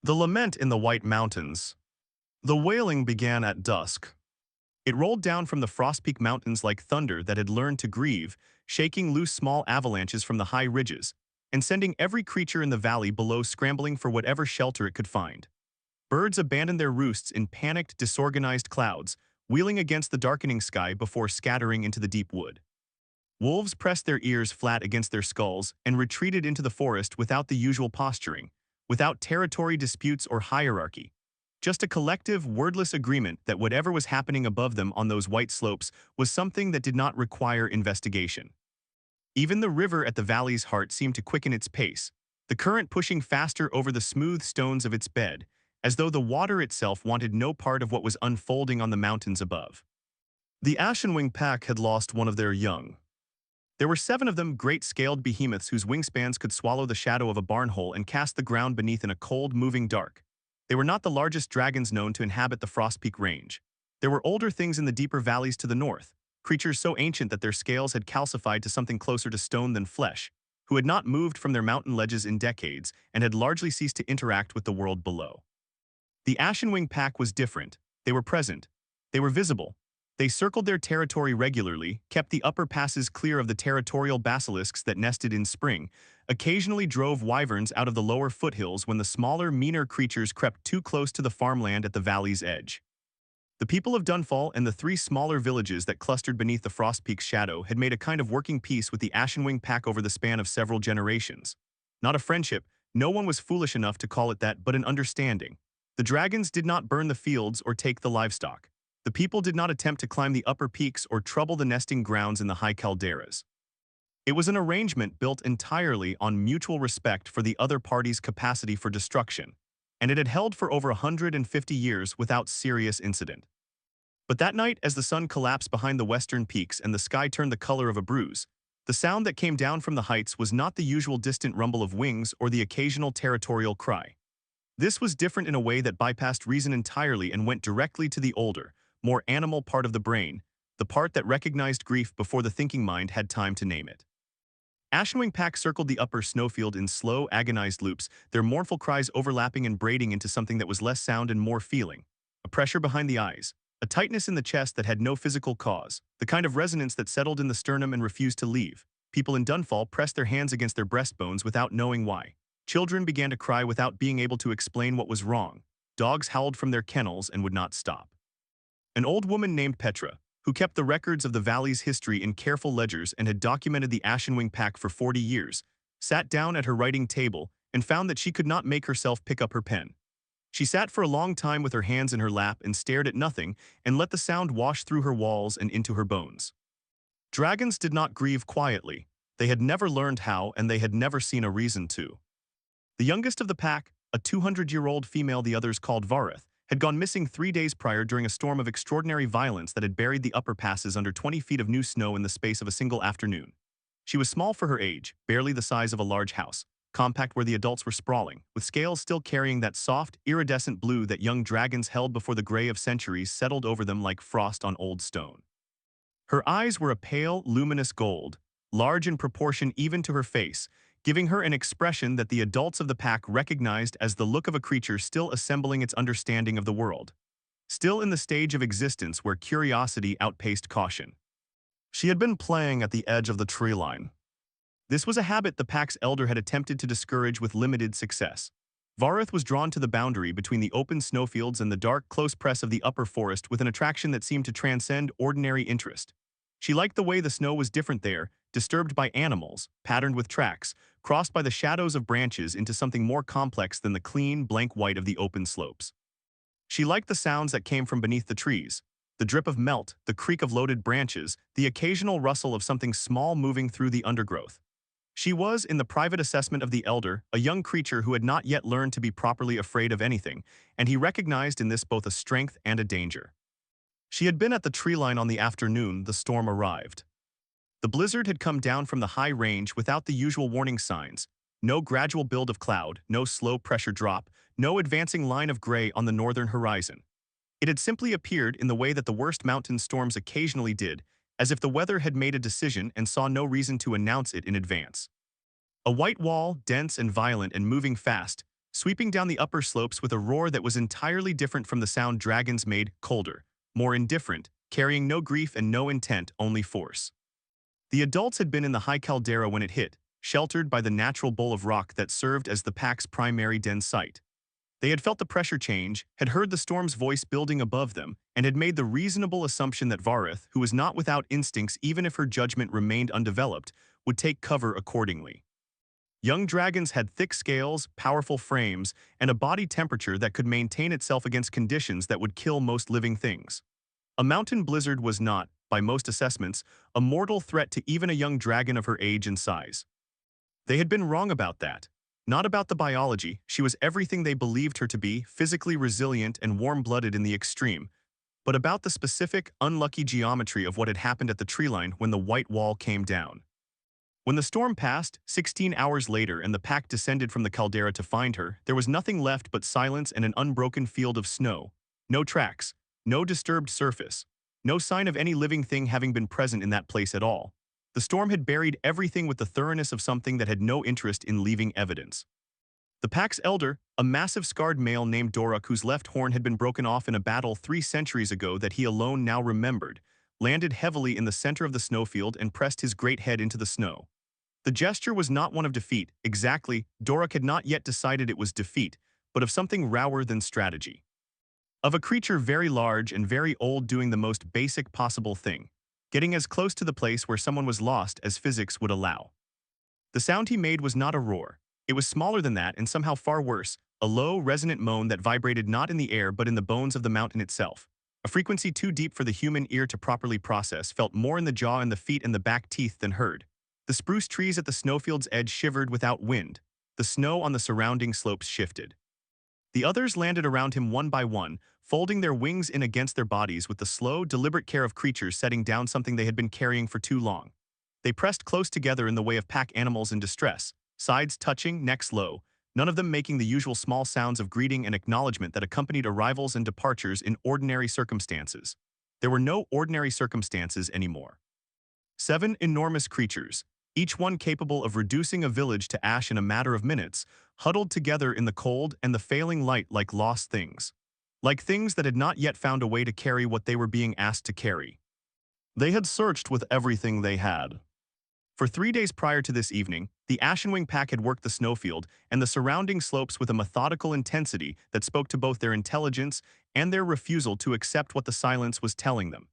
The Lament in the White Mountains. The wailing began at dusk. It rolled down from the Frostpeak Mountains like thunder that had learned to grieve, shaking loose small avalanches from the high ridges, and sending every creature in the valley below scrambling for whatever shelter it could find. Birds abandoned their roosts in panicked, disorganized clouds, wheeling against the darkening sky before scattering into the deep wood. Wolves pressed their ears flat against their skulls and retreated into the forest without the usual posturing, without territory disputes or hierarchy. Just a collective, wordless agreement that whatever was happening above them on those white slopes was something that did not require investigation. Even the river at the valley's heart seemed to quicken its pace, the current pushing faster over the smooth stones of its bed, as though the water itself wanted no part of what was unfolding on the mountains above. The Ashenwing pack had lost one of their young. There were 7 of them, great-scaled behemoths whose wingspans could swallow the shadow of a barnhole and cast the ground beneath in a cold, moving dark. They were not the largest dragons known to inhabit the Frostpeak Range. There were older things in the deeper valleys to the north, creatures so ancient that their scales had calcified to something closer to stone than flesh, who had not moved from their mountain ledges in decades and had largely ceased to interact with the world below. The Ashenwing pack was different. They were present. They were visible. They circled their territory regularly, kept the upper passes clear of the territorial basilisks that nested in spring, occasionally drove wyverns out of the lower foothills when the smaller, meaner creatures crept too close to the farmland at the valley's edge. The people of Dunfall and the 3 smaller villages that clustered beneath the Frostpeak's shadow had made a kind of working peace with the Ashenwing pack over the span of several generations. Not a friendship, no one was foolish enough to call it that, but an understanding. The dragons did not burn the fields or take the livestock. The people did not attempt to climb the upper peaks or trouble the nesting grounds in the high calderas. It was an arrangement built entirely on mutual respect for the other party's capacity for destruction, and it had held for over 150 years without serious incident. But that night, as the sun collapsed behind the western peaks and the sky turned the color of a bruise, the sound that came down from the heights was not the usual distant rumble of wings or the occasional territorial cry. This was different in a way that bypassed reason entirely and went directly to the older, more animal part of the brain, the part that recognized grief before the thinking mind had time to name it. Ashenwing pack circled the upper snowfield in slow, agonized loops, their mournful cries overlapping and braiding into something that was less sound and more feeling. A pressure behind the eyes, a tightness in the chest that had no physical cause, the kind of resonance that settled in the sternum and refused to leave. People in Dunfall pressed their hands against their breastbones without knowing why. Children began to cry without being able to explain what was wrong. Dogs howled from their kennels and would not stop. An old woman named Petra, who kept the records of the valley's history in careful ledgers and had documented the Ashenwing pack for 40 years, sat down at her writing table and found that she could not make herself pick up her pen. She sat for a long time with her hands in her lap and stared at nothing and let the sound wash through her walls and into her bones. Dragons did not grieve quietly. They had never learned how, and they had never seen a reason to. The youngest of the pack, a 200-year-old female the others called Vareth, had gone missing 3 days prior during a storm of extraordinary violence that had buried the upper passes under 20 feet of new snow in the space of a single afternoon. She was small for her age, barely the size of a large house, compact where the adults were sprawling, with scales still carrying that soft, iridescent blue that young dragons held before the gray of centuries settled over them like frost on old stone. Her eyes were a pale, luminous gold, large in proportion even to her face, giving her an expression that the adults of the pack recognized as the look of a creature still assembling its understanding of the world, still in the stage of existence where curiosity outpaced caution. She had been playing at the edge of the tree line. This was a habit the pack's elder had attempted to discourage with limited success. Vareth was drawn to the boundary between the open snowfields and the dark, close press of the upper forest with an attraction that seemed to transcend ordinary interest. She liked the way the snow was different there, disturbed by animals, patterned with tracks, crossed by the shadows of branches into something more complex than the clean, blank white of the open slopes. She liked the sounds that came from beneath the trees, the drip of melt, the creak of loaded branches, the occasional rustle of something small moving through the undergrowth. She was, in the private assessment of the elder, a young creature who had not yet learned to be properly afraid of anything, and he recognized in this both a strength and a danger. She had been at the tree line on the afternoon the storm arrived. The blizzard had come down from the high range without the usual warning signs, no gradual build of cloud, no slow pressure drop, no advancing line of gray on the northern horizon. It had simply appeared in the way that the worst mountain storms occasionally did, as if the weather had made a decision and saw no reason to announce it in advance. A white wall, dense and violent and moving fast, sweeping down the upper slopes with a roar that was entirely different from the sound dragons made, colder, more indifferent, carrying no grief and no intent, only force. The adults had been in the high caldera when it hit, sheltered by the natural bowl of rock that served as the pack's primary den site. They had felt the pressure change, had heard the storm's voice building above them, and had made the reasonable assumption that Vareth, who was not without instincts even if her judgment remained undeveloped, would take cover accordingly. Young dragons had thick scales, powerful frames, and a body temperature that could maintain itself against conditions that would kill most living things. A mountain blizzard was not, by most assessments, a mortal threat to even a young dragon of her age and size. They had been wrong about that. Not about the biology, she was everything they believed her to be, physically resilient and warm-blooded in the extreme, but about the specific, unlucky geometry of what had happened at the treeline when the white wall came down. When the storm passed, 16 hours later, and the pack descended from the caldera to find her, there was nothing left but silence and an unbroken field of snow. No tracks, no disturbed surface, no sign of any living thing having been present in that place at all. The storm had buried everything with the thoroughness of something that had no interest in leaving evidence. The pack's elder, a massive scarred male named Dorak whose left horn had been broken off in a battle 3 centuries ago that he alone now remembered, landed heavily in the center of the snowfield and pressed his great head into the snow. The gesture was not one of defeat, exactly, Dorak had not yet decided it was defeat, but of something rower than strategy. Of a creature very large and very old doing the most basic possible thing, getting as close to the place where someone was lost as physics would allow. The sound he made was not a roar. It was smaller than that and somehow far worse, a low, resonant moan that vibrated not in the air but in the bones of the mountain itself. A frequency too deep for the human ear to properly process, felt more in the jaw and the feet and the back teeth than heard. The spruce trees at the snowfield's edge shivered without wind. The snow on the surrounding slopes shifted. The others landed around him one by one, folding their wings in against their bodies with the slow, deliberate care of creatures setting down something they had been carrying for too long. They pressed close together in the way of pack animals in distress, sides touching, necks low, none of them making the usual small sounds of greeting and acknowledgement that accompanied arrivals and departures in ordinary circumstances. There were no ordinary circumstances anymore. 7 enormous creatures, each one capable of reducing a village to ash in a matter of minutes, huddled together in the cold and the failing light like lost things. Like things that had not yet found a way to carry what they were being asked to carry. They had searched with everything they had. For 3 days prior to this evening, the Ashenwing pack had worked the snowfield and the surrounding slopes with a methodical intensity that spoke to both their intelligence and their refusal to accept what the silence was telling them.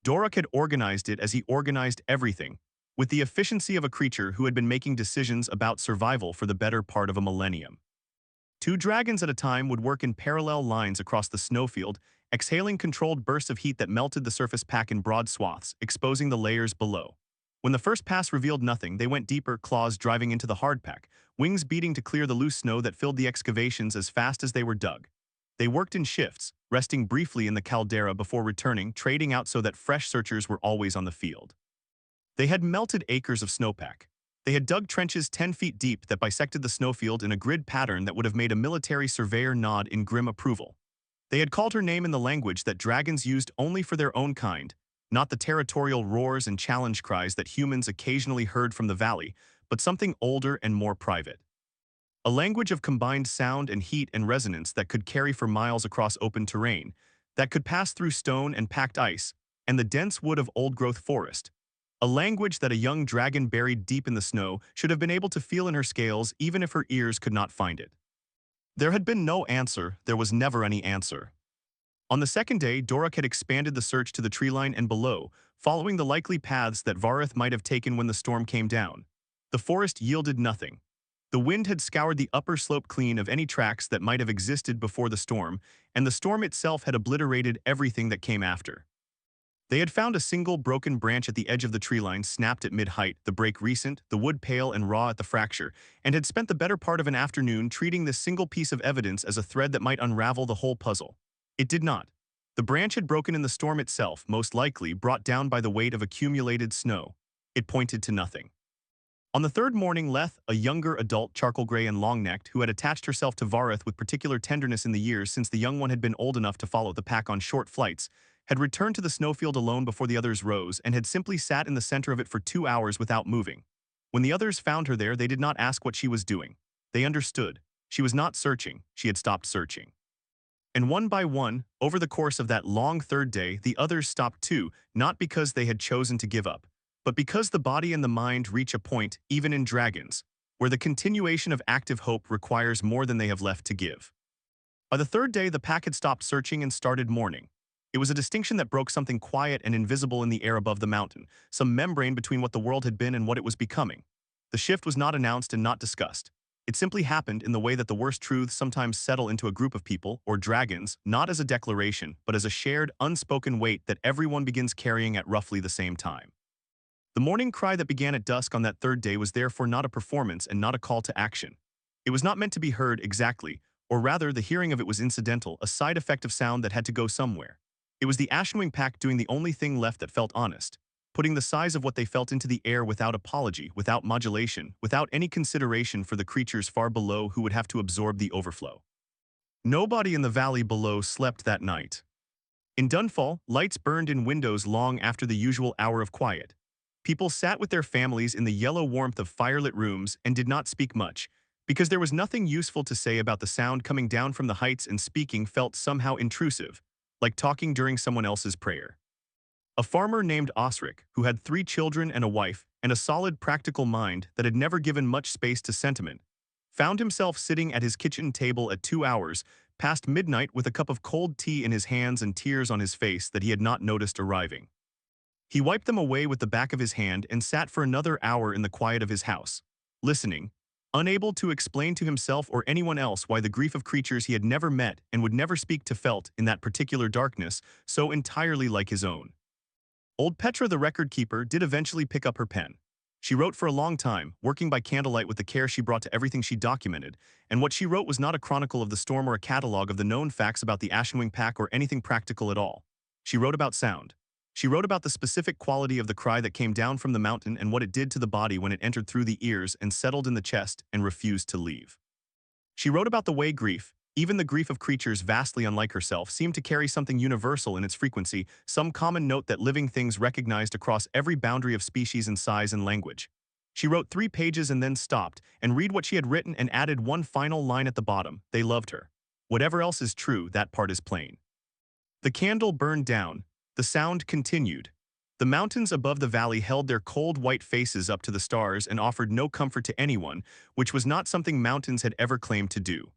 Dorak had organized it as he organized everything, with the efficiency of a creature who had been making decisions about survival for the better part of a millennium. 2 dragons at a time would work in parallel lines across the snowfield, exhaling controlled bursts of heat that melted the surface pack in broad swaths, exposing the layers below. When the first pass revealed nothing, they went deeper, claws driving into the hard pack, wings beating to clear the loose snow that filled the excavations as fast as they were dug. They worked in shifts, resting briefly in the caldera before returning, trading out so that fresh searchers were always on the field. They had melted acres of snowpack. They had dug trenches 10 feet deep that bisected the snowfield in a grid pattern that would have made a military surveyor nod in grim approval. They had called her name in the language that dragons used only for their own kind, not the territorial roars and challenge cries that humans occasionally heard from the valley, but something older and more private. A language of combined sound and heat and resonance that could carry for miles across open terrain, that could pass through stone and packed ice, and the dense wood of old-growth forest. A language that a young dragon buried deep in the snow should have been able to feel in her scales even if her ears could not find it. There had been no answer, there was never any answer. On the second day, Dorak had expanded the search to the treeline and below, following the likely paths that Vareth might have taken when the storm came down. The forest yielded nothing. The wind had scoured the upper slope clean of any tracks that might have existed before the storm, and the storm itself had obliterated everything that came after. They had found a single broken branch at the edge of the treeline snapped at mid-height, the break recent, the wood pale and raw at the fracture, and had spent the better part of an afternoon treating this single piece of evidence as a thread that might unravel the whole puzzle. It did not. The branch had broken in the storm itself, most likely brought down by the weight of accumulated snow. It pointed to nothing. On the third morning, Leth, a younger adult charcoal gray and long-necked who had attached herself to Vareth with particular tenderness in the years since the young one had been old enough to follow the pack on short flights, had returned to the snowfield alone before the others rose and had simply sat in the center of it for 2 hours without moving. When the others found her there, they did not ask what she was doing. They understood. She was not searching, she had stopped searching. And one by one, over the course of that long third day, the others stopped too, not because they had chosen to give up, but because the body and the mind reach a point, even in dragons, where the continuation of active hope requires more than they have left to give. By the third day, the pack had stopped searching and started mourning. It was a distinction that broke something quiet and invisible in the air above the mountain, some membrane between what the world had been and what it was becoming. The shift was not announced and not discussed. It simply happened in the way that the worst truths sometimes settle into a group of people, or dragons, not as a declaration, but as a shared, unspoken weight that everyone begins carrying at roughly the same time. The morning cry that began at dusk on that third day was therefore not a performance and not a call to action. It was not meant to be heard exactly, or rather the hearing of it was incidental, a side effect of sound that had to go somewhere. It was the Ashenwing pack doing the only thing left that felt honest, putting the size of what they felt into the air without apology, without modulation, without any consideration for the creatures far below who would have to absorb the overflow. Nobody in the valley below slept that night. In Dunfall, lights burned in windows long after the usual hour of quiet. People sat with their families in the yellow warmth of firelit rooms and did not speak much, because there was nothing useful to say about the sound coming down from the heights, and speaking felt somehow intrusive, like talking during someone else's prayer. A farmer named Osric, who had 3 children and a wife, and a solid practical mind that had never given much space to sentiment, found himself sitting at his kitchen table at 2 hours past midnight with a cup of cold tea in his hands and tears on his face that he had not noticed arriving. He wiped them away with the back of his hand and sat for another hour in the quiet of his house, listening, unable to explain to himself or anyone else why the grief of creatures he had never met and would never speak to felt, in that particular darkness, so entirely like his own. Old Petra the record-keeper did eventually pick up her pen. She wrote for a long time, working by candlelight with the care she brought to everything she documented, and what she wrote was not a chronicle of the storm or a catalogue of the known facts about the Ashenwing pack or anything practical at all. She wrote about sound. She wrote about the specific quality of the cry that came down from the mountain and what it did to the body when it entered through the ears and settled in the chest and refused to leave. She wrote about the way grief, even the grief of creatures vastly unlike herself, seemed to carry something universal in its frequency, some common note that living things recognized across every boundary of species and size and language. She wrote 3 pages and then stopped, and read what she had written and added one final line at the bottom: they loved her. Whatever else is true, that part is plain. The candle burned down. The sound continued. The mountains above the valley held their cold white faces up to the stars and offered no comfort to anyone, which was not something mountains had ever claimed to do.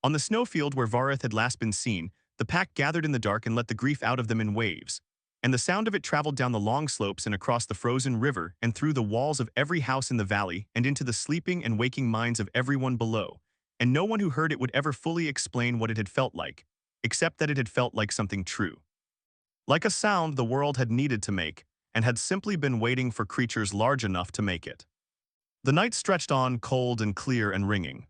On the snowfield where Vareth had last been seen, the pack gathered in the dark and let the grief out of them in waves, and the sound of it traveled down the long slopes and across the frozen river and through the walls of every house in the valley and into the sleeping and waking minds of everyone below, and no one who heard it would ever fully explain what it had felt like, except that it had felt like something true. Like a sound the world had needed to make, and had simply been waiting for creatures large enough to make it. The night stretched on, cold and clear and ringing.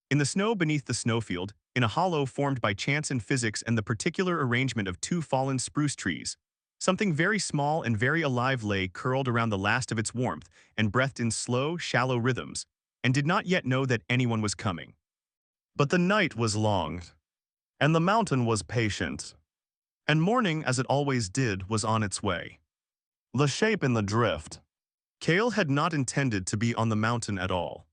In the snow beneath the snowfield, in a hollow formed by chance and physics and the particular arrangement of 2 fallen spruce trees, something very small and very alive lay curled around the last of its warmth and breathed in slow, shallow rhythms, and did not yet know that anyone was coming. But the night was long, and the mountain was patient, and morning, as it always did, was on its way. The shape in the drift. Kale had not intended to be on the mountain at all.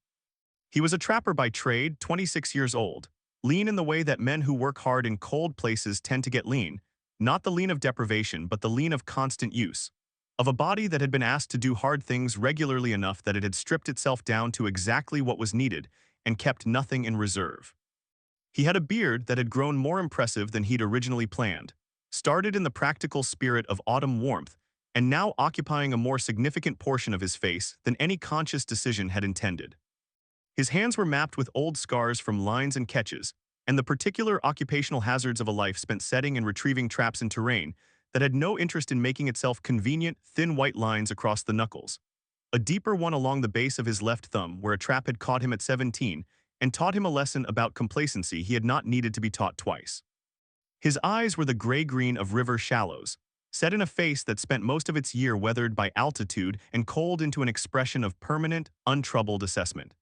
He was a trapper by trade, 26 years old, lean in the way that men who work hard in cold places tend to get lean, not the lean of deprivation but the lean of constant use, of a body that had been asked to do hard things regularly enough that it had stripped itself down to exactly what was needed and kept nothing in reserve. He had a beard that had grown more impressive than he'd originally planned, started in the practical spirit of autumn warmth, and now occupying a more significant portion of his face than any conscious decision had intended. His hands were mapped with old scars from lines and catches, and the particular occupational hazards of a life spent setting and retrieving traps in terrain that had no interest in making itself convenient, thin white lines across the knuckles. A deeper one along the base of his left thumb where a trap had caught him at 17 and taught him a lesson about complacency he had not needed to be taught twice. His eyes were the gray-green of river shallows, set in a face that spent most of its year weathered by altitude and cold into an expression of permanent, untroubled assessment.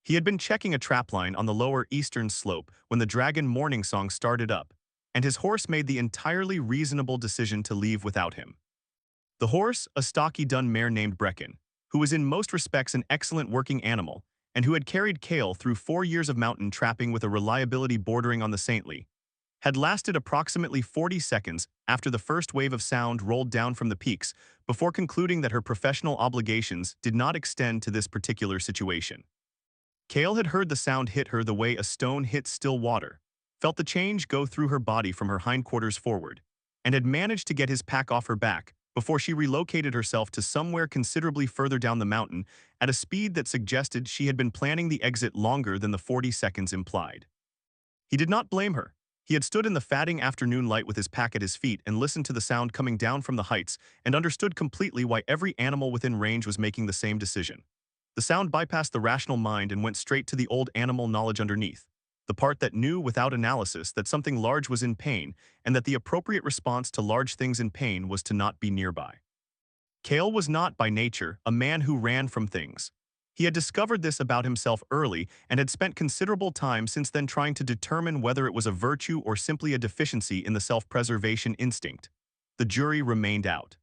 He had been checking a trapline on the lower eastern slope when the dragon Mourning song started up, and his horse made the entirely reasonable decision to leave without him. The horse, a stocky dun mare named Brecken, who was in most respects an excellent working animal, and who had carried Kale through 4 years of mountain trapping with a reliability bordering on the saintly, had lasted approximately 40 seconds after the first wave of sound rolled down from the peaks before concluding that her professional obligations did not extend to this particular situation. Kale had heard the sound hit her the way a stone hits still water, felt the change go through her body from her hindquarters forward, and had managed to get his pack off her back before she relocated herself to somewhere considerably further down the mountain at a speed that suggested she had been planning the exit longer than the 40 seconds implied. He did not blame her. He had stood in the fatting afternoon light with his pack at his feet and listened to the sound coming down from the heights and understood completely why every animal within range was making the same decision. The sound bypassed the rational mind and went straight to the old animal knowledge underneath, the part that knew without analysis that something large was in pain and that the appropriate response to large things in pain was to not be nearby. Kale was not, by nature, a man who ran from things. He had discovered this about himself early and had spent considerable time since then trying to determine whether it was a virtue or simply a deficiency in the self-preservation instinct. The jury remained out.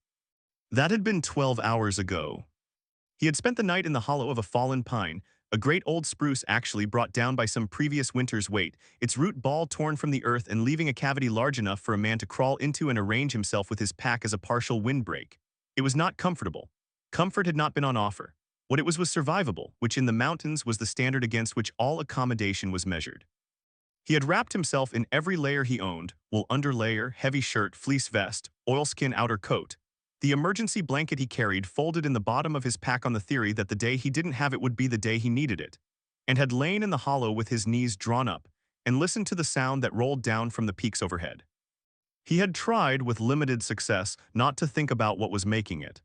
That had been 12 hours ago. He had spent the night in the hollow of a fallen pine, a great old spruce actually brought down by some previous winter's weight, its root ball torn from the earth and leaving a cavity large enough for a man to crawl into and arrange himself with his pack as a partial windbreak. It was not comfortable. Comfort had not been on offer. What it was survivable, which in the mountains was the standard against which all accommodation was measured. He had wrapped himself in every layer he owned, wool underlayer, heavy shirt, fleece vest, oilskin outer coat. The emergency blanket he carried folded in the bottom of his pack on the theory that the day he didn't have it would be the day he needed it, and had lain in the hollow with his knees drawn up and listened to the sound that rolled down from the peaks overhead. He had tried, with limited success, not to think about what was making it.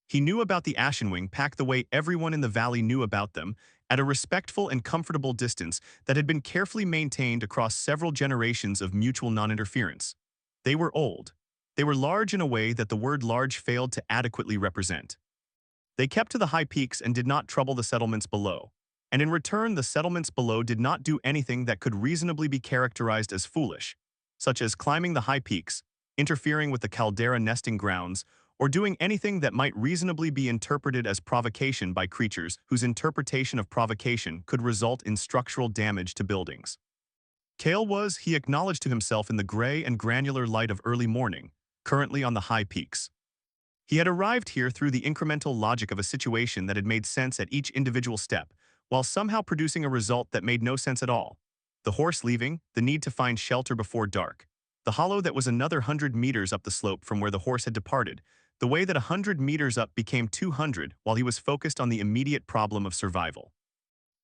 He knew about the Ashenwing pack the way everyone in the valley knew about them, at a respectful and comfortable distance that had been carefully maintained across several generations of mutual non-interference. They were old. They were large in a way that the word large failed to adequately represent. They kept to the high peaks and did not trouble the settlements below, and in return the settlements below did not do anything that could reasonably be characterized as foolish, such as climbing the high peaks, interfering with the caldera nesting grounds, or doing anything that might reasonably be interpreted as provocation by creatures whose interpretation of provocation could result in structural damage to buildings. Kale was, he acknowledged to himself in the gray and granular light of early morning, currently on the high peaks. He had arrived here through the incremental logic of a situation that had made sense at each individual step, while somehow producing a result that made no sense at all. The horse leaving, the need to find shelter before dark, the hollow that was another 100 meters up the slope from where the horse had departed, the way that 100 meters up became 200 while he was focused on the immediate problem of survival.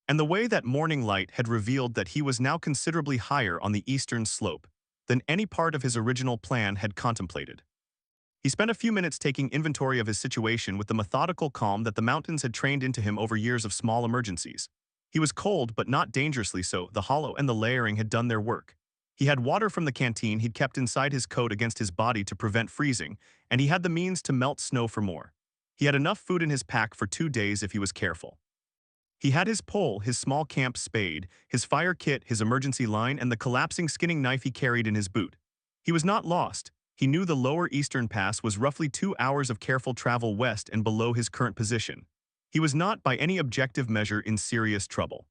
And the way that morning light had revealed that he was now considerably higher on the eastern slope than any part of his original plan had contemplated. He spent a few minutes taking inventory of his situation with the methodical calm that the mountains had trained into him over years of small emergencies. He was cold, but not dangerously so. The hollow and the layering had done their work. He had water from the canteen he'd kept inside his coat against his body to prevent freezing, and he had the means to melt snow for more. He had enough food in his pack for 2 days if he was careful. He had his pole, his small camp spade, his fire kit, his emergency line, and the collapsing skinning knife he carried in his boot. He was not lost. He knew the lower eastern pass was roughly 2 hours of careful travel west and below his current position. He was not, by any objective measure, in serious trouble.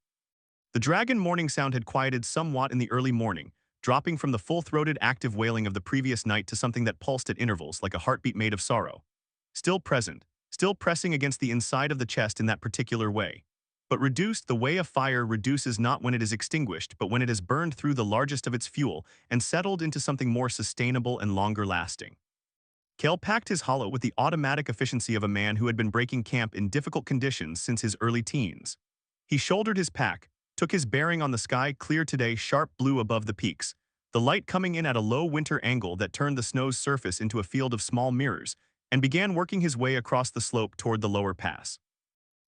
The dragon morning sound had quieted somewhat in the early morning, dropping from the full-throated active wailing of the previous night to something that pulsed at intervals like a heartbeat made of sorrow. Still present, still pressing against the inside of the chest in that particular way. But reduced the way a fire reduces not when it is extinguished, but when it has burned through the largest of its fuel and settled into something more sustainable and longer-lasting. Kale packed his hollow with the automatic efficiency of a man who had been breaking camp in difficult conditions since his early teens. He shouldered his pack, took his bearing on the sky clear today, sharp blue above the peaks, the light coming in at a low winter angle that turned the snow's surface into a field of small mirrors, and began working his way across the slope toward the lower pass.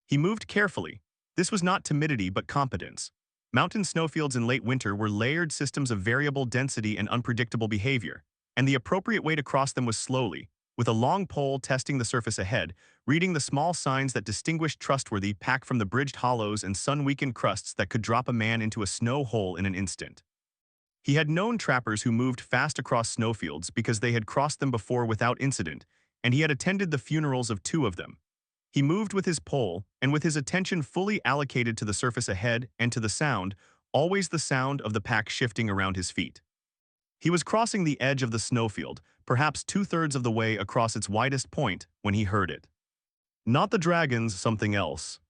He moved carefully. This was not timidity but competence. Mountain snowfields in late winter were layered systems of variable density and unpredictable behavior, and the appropriate way to cross them was slowly, with a long pole testing the surface ahead, reading the small signs that distinguished trustworthy pack from the bridged hollows and sun-weakened crusts that could drop a man into a snow hole in an instant. He had known trappers who moved fast across snowfields because they had crossed them before without incident, and he had attended the funerals of 2 of them. He moved with his pole, and with his attention fully allocated to the surface ahead and to the sound, always the sound of the pack shifting around his feet. He was crossing the edge of the snowfield, perhaps two-thirds of the way across its widest point, when he heard it. Not the dragons, something else.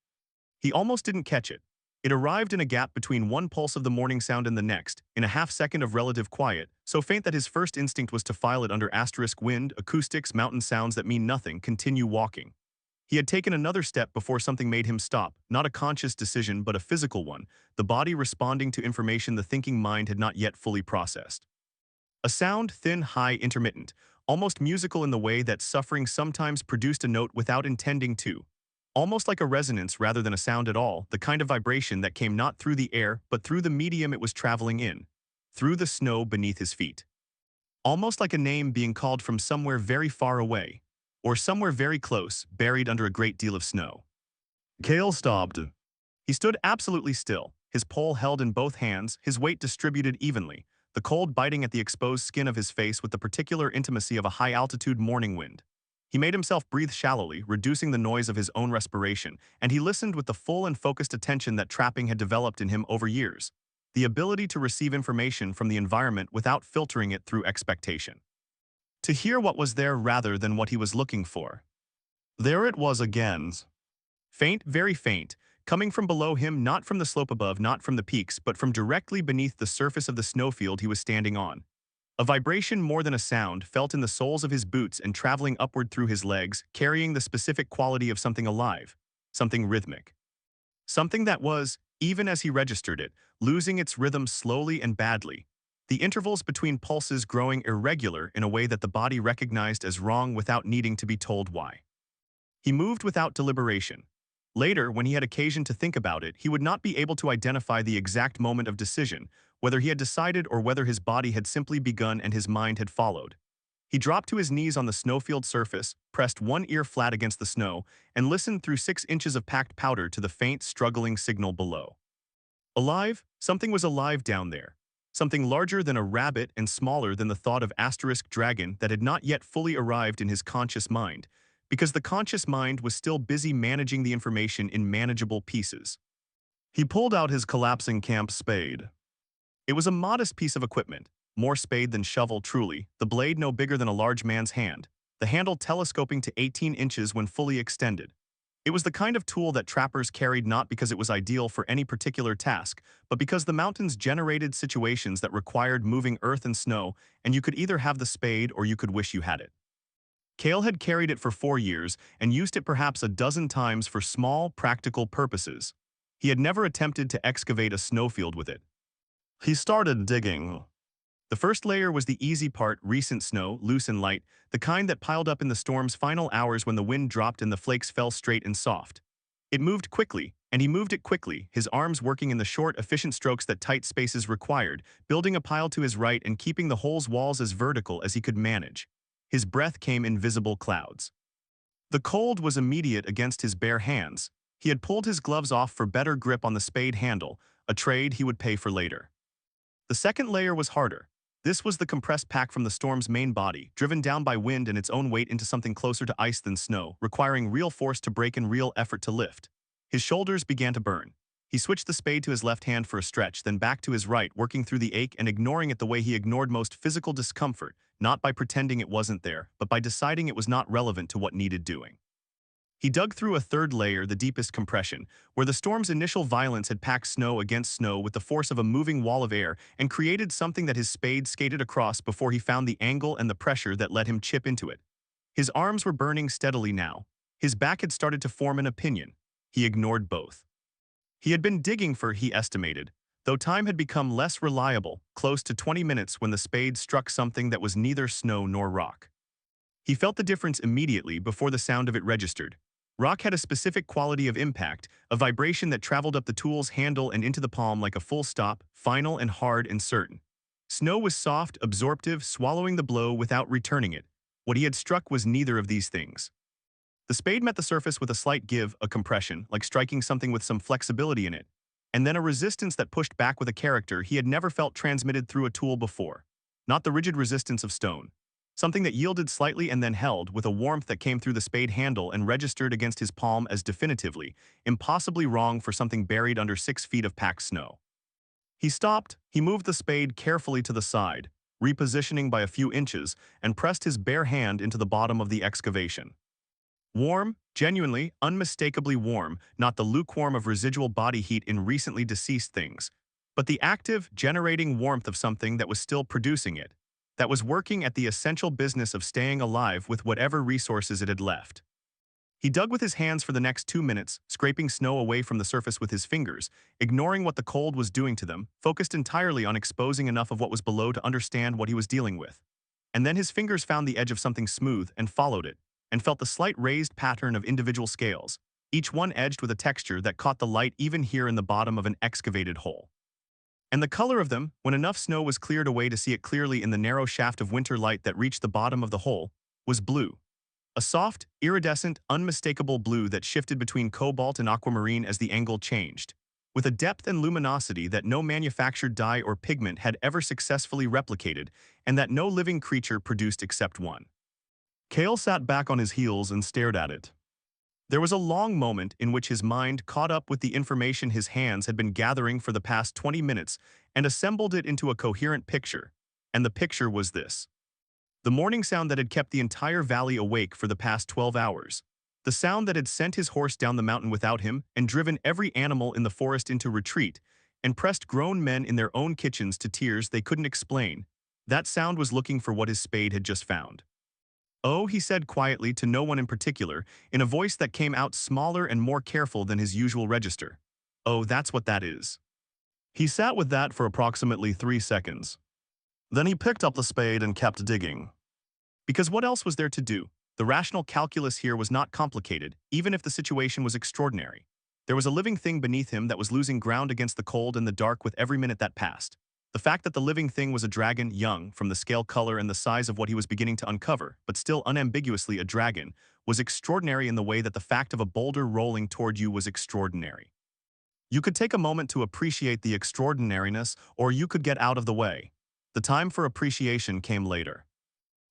He almost didn't catch it. It arrived in a gap between one pulse of the morning sound and the next, in a half-second of relative quiet, so faint that his first instinct was to file it under asterisk wind, acoustics, mountain sounds that mean nothing, continue walking. He had taken another step before something made him stop, not a conscious decision but a physical one, the body responding to information the thinking mind had not yet fully processed. A sound, thin, high, intermittent, almost musical in the way that suffering sometimes produced a note without intending to. Almost like a resonance rather than a sound at all, the kind of vibration that came not through the air but through the medium it was traveling in, through the snow beneath his feet. Almost like a name being called from somewhere very far away, or somewhere very close, buried under a great deal of snow. Kale stopped. He stood absolutely still, his pole held in both hands, his weight distributed evenly, the cold biting at the exposed skin of his face with the particular intimacy of a high-altitude morning wind. He made himself breathe shallowly, reducing the noise of his own respiration, and he listened with the full and focused attention that trapping had developed in him over years, the ability to receive information from the environment without filtering it through expectation. To hear what was there rather than what he was looking for. There it was again. Faint, very faint, coming from below him, not from the slope above, not from the peaks, but from directly beneath the surface of the snowfield he was standing on. A vibration more than a sound, felt in the soles of his boots and traveling upward through his legs, carrying the specific quality of something alive, something rhythmic. Something that was, even as he registered it, losing its rhythm slowly and badly, the intervals between pulses growing irregular in a way that the body recognized as wrong without needing to be told why. He moved without deliberation. Later, when he had occasion to think about it, he would not be able to identify the exact moment of decision, whether he had decided or whether his body had simply begun and his mind had followed. He dropped to his knees on the snowfield surface, pressed one ear flat against the snow, and listened through 6 inches of packed powder to the faint, struggling signal below. Alive? Something was alive down there. Something larger than a rabbit and smaller than the thought of asterisk dragon that had not yet fully arrived in his conscious mind, because the conscious mind was still busy managing the information in manageable pieces. He pulled out his collapsing camp spade. It was a modest piece of equipment, more spade than shovel truly, the blade no bigger than a large man's hand, the handle telescoping to 18 inches when fully extended. It was the kind of tool that trappers carried not because it was ideal for any particular task, but because the mountains generated situations that required moving earth and snow, and you could either have the spade or you could wish you had it. Cale had carried it for 4 years and used it perhaps a dozen times for small, practical purposes. He had never attempted to excavate a snowfield with it. He started digging. The first layer was the easy part, recent snow, loose and light, the kind that piled up in the storm's final hours when the wind dropped and the flakes fell straight and soft. It moved quickly, and he moved it quickly, his arms working in the short, efficient strokes that tight spaces required, building a pile to his right and keeping the hole's walls as vertical as he could manage. His breath came in visible clouds. The cold was immediate against his bare hands. He had pulled his gloves off for better grip on the spade handle, a trade he would pay for later. The second layer was harder. This was the compressed pack from the storm's main body, driven down by wind and its own weight into something closer to ice than snow, requiring real force to break and real effort to lift. His shoulders began to burn. He switched the spade to his left hand for a stretch, then back to his right, working through the ache and ignoring it the way he ignored most physical discomfort, not by pretending it wasn't there, but by deciding it was not relevant to what needed doing. He dug through a third layer, the deepest compression, where the storm's initial violence had packed snow against snow with the force of a moving wall of air and created something that his spade skated across before he found the angle and the pressure that let him chip into it. His arms were burning steadily now. His back had started to form an opinion. He ignored both. He had been digging for, he estimated, though time had become less reliable, close to 20 minutes when the spade struck something that was neither snow nor rock. He felt the difference immediately before the sound of it registered. Rock had a specific quality of impact, a vibration that traveled up the tool's handle and into the palm like a full stop, final and hard and certain. Snow was soft, absorptive, swallowing the blow without returning it. What he had struck was neither of these things. The spade met the surface with a slight give, a compression, like striking something with some flexibility in it, and then a resistance that pushed back with a character he had never felt transmitted through a tool before. Not the rigid resistance of stone. something that yielded slightly and then held with a warmth that came through the spade handle and registered against his palm as definitively, impossibly wrong for something buried under 6 feet of packed snow. He stopped, he moved the spade carefully to the side, repositioning by a few inches, and pressed his bare hand into the bottom of the excavation. Warm, genuinely, unmistakably warm, not the lukewarm of residual body heat in recently deceased things, but the active, generating warmth of something that was still producing it, that was working at the essential business of staying alive with whatever resources it had left. He dug with his hands for the next 2 minutes, scraping snow away from the surface with his fingers, ignoring what the cold was doing to them, focused entirely on exposing enough of what was below to understand what he was dealing with. And then his fingers found the edge of something smooth and followed it, and felt the slight raised pattern of individual scales, each one edged with a texture that caught the light even here in the bottom of an excavated hole. And the color of them, when enough snow was cleared away to see it clearly in the narrow shaft of winter light that reached the bottom of the hole, was blue. A soft, iridescent, unmistakable blue that shifted between cobalt and aquamarine as the angle changed, with a depth and luminosity that no manufactured dye or pigment had ever successfully replicated and that no living creature produced except one. Kale sat back on his heels and stared at it. There was a long moment in which his mind caught up with the information his hands had been gathering for the past 20 minutes and assembled it into a coherent picture, and the picture was this. The morning sound that had kept the entire valley awake for the past 12 hours. The sound that had sent his horse down the mountain without him and driven every animal in the forest into retreat and pressed grown men in their own kitchens to tears they couldn't explain. That sound was looking for what his spade had just found. "Oh," he said quietly to no one in particular, in a voice that came out smaller and more careful than his usual register. "Oh, that's what that is." He sat with that for approximately 3 seconds. Then he picked up the spade and kept digging. Because what else was there to do? The rational calculus here was not complicated, even if the situation was extraordinary. There was a living thing beneath him that was losing ground against the cold and the dark with every minute that passed. The fact that the living thing was a dragon, young, from the scale color and the size of what he was beginning to uncover, but still unambiguously a dragon, was extraordinary in the way that the fact of a boulder rolling toward you was extraordinary. You could take a moment to appreciate the extraordinariness, or you could get out of the way. The time for appreciation came later.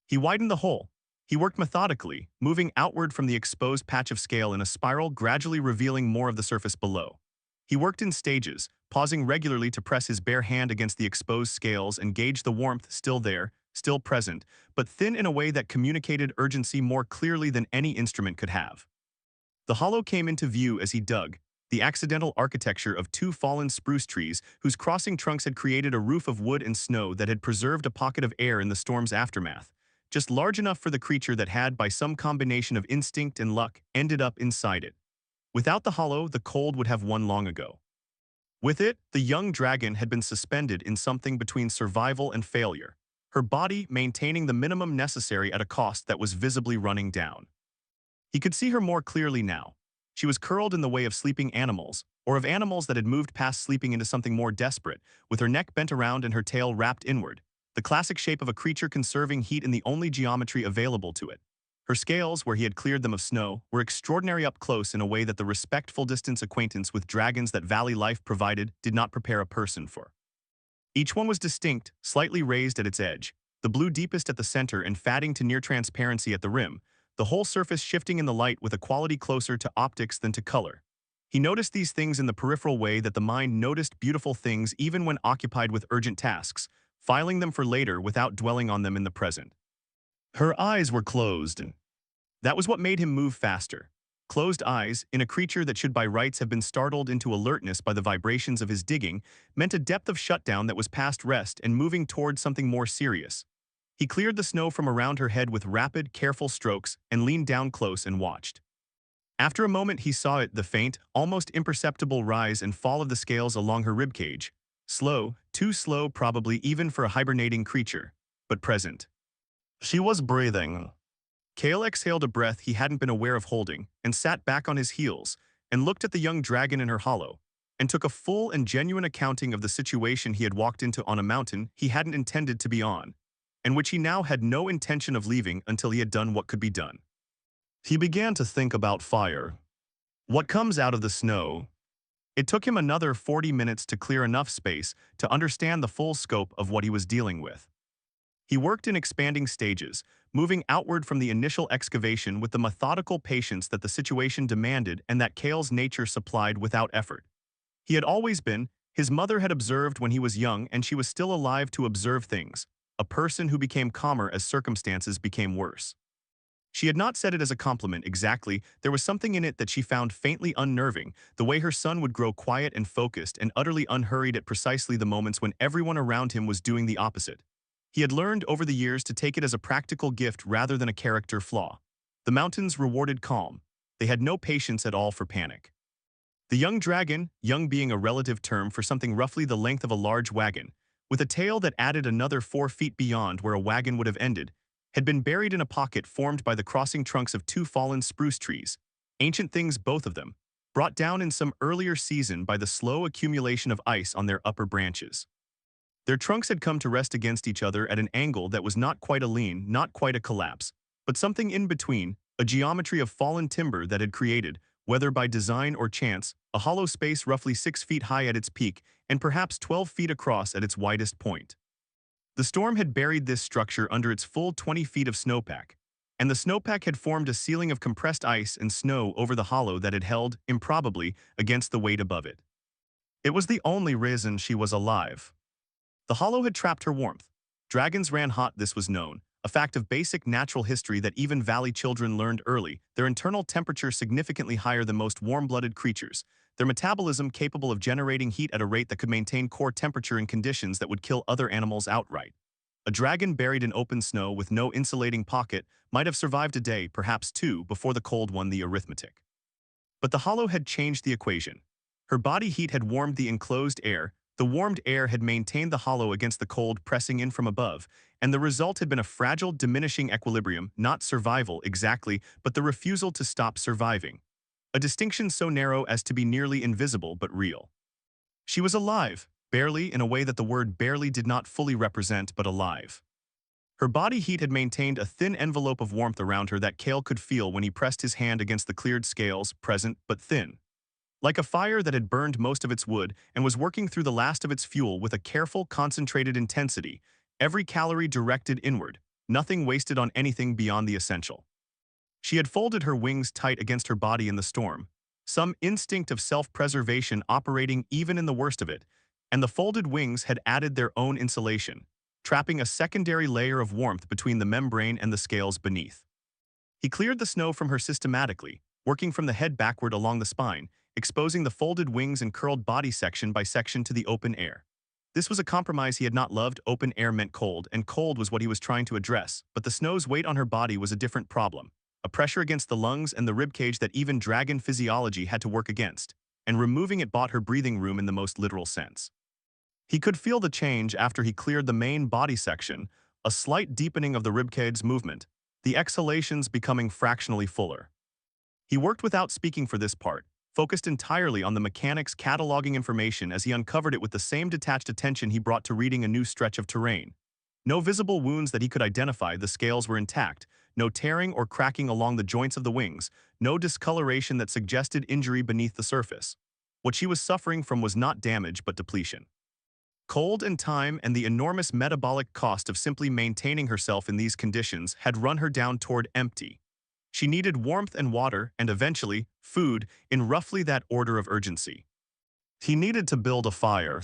He widened the hole. He worked methodically, moving outward from the exposed patch of scale in a spiral, gradually revealing more of the surface below. He worked in stages, pausing regularly to press his bare hand against the exposed scales and gauge the warmth still there, still present, but thin in a way that communicated urgency more clearly than any instrument could have. The hollow came into view as he dug, the accidental architecture of 2 fallen spruce trees whose crossing trunks had created a roof of wood and snow that had preserved a pocket of air in the storm's aftermath, just large enough for the creature that had, by some combination of instinct and luck, ended up inside it. Without the hollow, the cold would have won long ago. With it, the young dragon had been suspended in something between survival and failure, her body maintaining the minimum necessary at a cost that was visibly running down. He could see her more clearly now. She was curled in the way of sleeping animals, or of animals that had moved past sleeping into something more desperate, with her neck bent around and her tail wrapped inward, the classic shape of a creature conserving heat in the only geometry available to it. Her scales, where he had cleared them of snow, were extraordinary up close in a way that the respectful distance acquaintance with dragons that valley life provided did not prepare a person for. Each one was distinct, slightly raised at its edge, the blue deepest at the center and fading to near transparency at the rim, the whole surface shifting in the light with a quality closer to optics than to color. He noticed these things in the peripheral way that the mind noticed beautiful things even when occupied with urgent tasks, filing them for later without dwelling on them in the present. Her eyes were closed. That was what made him move faster. Closed eyes, in a creature that should by rights have been startled into alertness by the vibrations of his digging, meant a depth of shutdown that was past rest and moving toward something more serious. He cleared the snow from around her head with rapid, careful strokes and leaned down close and watched. After a moment he saw it, the faint, almost imperceptible rise and fall of the scales along her ribcage. Slow, too slow probably even for a hibernating creature, but present. She was breathing. Kale exhaled a breath he hadn't been aware of holding, and sat back on his heels, and looked at the young dragon in her hollow, and took a full and genuine accounting of the situation he had walked into on a mountain he hadn't intended to be on, and which he now had no intention of leaving until he had done what could be done. He began to think about fire. What comes out of the snow? It took him another 40 minutes to clear enough space to understand the full scope of what he was dealing with. He worked in expanding stages, moving outward from the initial excavation with the methodical patience that the situation demanded and that Kale's nature supplied without effort. He had always been, his mother had observed when he was young and she was still alive to observe things, a person who became calmer as circumstances became worse. She had not said it as a compliment exactly, there was something in it that she found faintly unnerving, the way her son would grow quiet and focused and utterly unhurried at precisely the moments when everyone around him was doing the opposite. He had learned over the years to take it as a practical gift rather than a character flaw. The mountains rewarded calm. They had no patience at all for panic. The young dragon, young being a relative term for something roughly the length of a large wagon, with a tail that added another 4 feet beyond where a wagon would have ended, had been buried in a pocket formed by the crossing trunks of 2 fallen spruce trees, ancient things both of them, brought down in some earlier season by the slow accumulation of ice on their upper branches. Their trunks had come to rest against each other at an angle that was not quite a lean, not quite a collapse, but something in between, a geometry of fallen timber that had created, whether by design or chance, a hollow space roughly 6 feet high at its peak and perhaps 12 feet across at its widest point. The storm had buried this structure under its full 20 feet of snowpack, and the snowpack had formed a ceiling of compressed ice and snow over the hollow that had held, improbably, against the weight above it. It was the only reason she was alive. The hollow had trapped her warmth. Dragons ran hot, this was known, a fact of basic natural history that even valley children learned early, their internal temperature significantly higher than most warm-blooded creatures, their metabolism capable of generating heat at a rate that could maintain core temperature in conditions that would kill other animals outright. A dragon buried in open snow with no insulating pocket might have survived a day, perhaps 2, before the cold won the arithmetic. But the hollow had changed the equation. Her body heat had warmed the enclosed air, the warmed air had maintained the hollow against the cold pressing in from above, and the result had been a fragile, diminishing equilibrium, not survival exactly, but the refusal to stop surviving. A distinction so narrow as to be nearly invisible but real. She was alive, barely in a way that the word barely did not fully represent, but alive. Her body heat had maintained a thin envelope of warmth around her that Kale could feel when he pressed his hand against the cleared scales, present but thin. Like a fire that had burned most of its wood and was working through the last of its fuel with a careful, concentrated intensity, every calorie directed inward, nothing wasted on anything beyond the essential. She had folded her wings tight against her body in the storm, some instinct of self-preservation operating even in the worst of it, and the folded wings had added their own insulation, trapping a secondary layer of warmth between the membrane and the scales beneath. He cleared the snow from her systematically, working from the head backward along the spine, exposing the folded wings and curled body section by section to the open air. This was a compromise he had not loved. Open air meant cold, and cold was what he was trying to address, but the snow's weight on her body was a different problem, a pressure against the lungs and the ribcage that even dragon physiology had to work against, and removing it bought her breathing room in the most literal sense. He could feel the change after he cleared the main body section, a slight deepening of the ribcage's movement, the exhalations becoming fractionally fuller. He worked without speaking for this part, focused entirely on the mechanics cataloging information as he uncovered it with the same detached attention he brought to reading a new stretch of terrain. No visible wounds that he could identify, the scales were intact, no tearing or cracking along the joints of the wings, no discoloration that suggested injury beneath the surface. What she was suffering from was not damage but depletion. Cold and time and the enormous metabolic cost of simply maintaining herself in these conditions had run her down toward empty. She needed warmth and water, and eventually, food, in roughly that order of urgency. He needed to build a fire.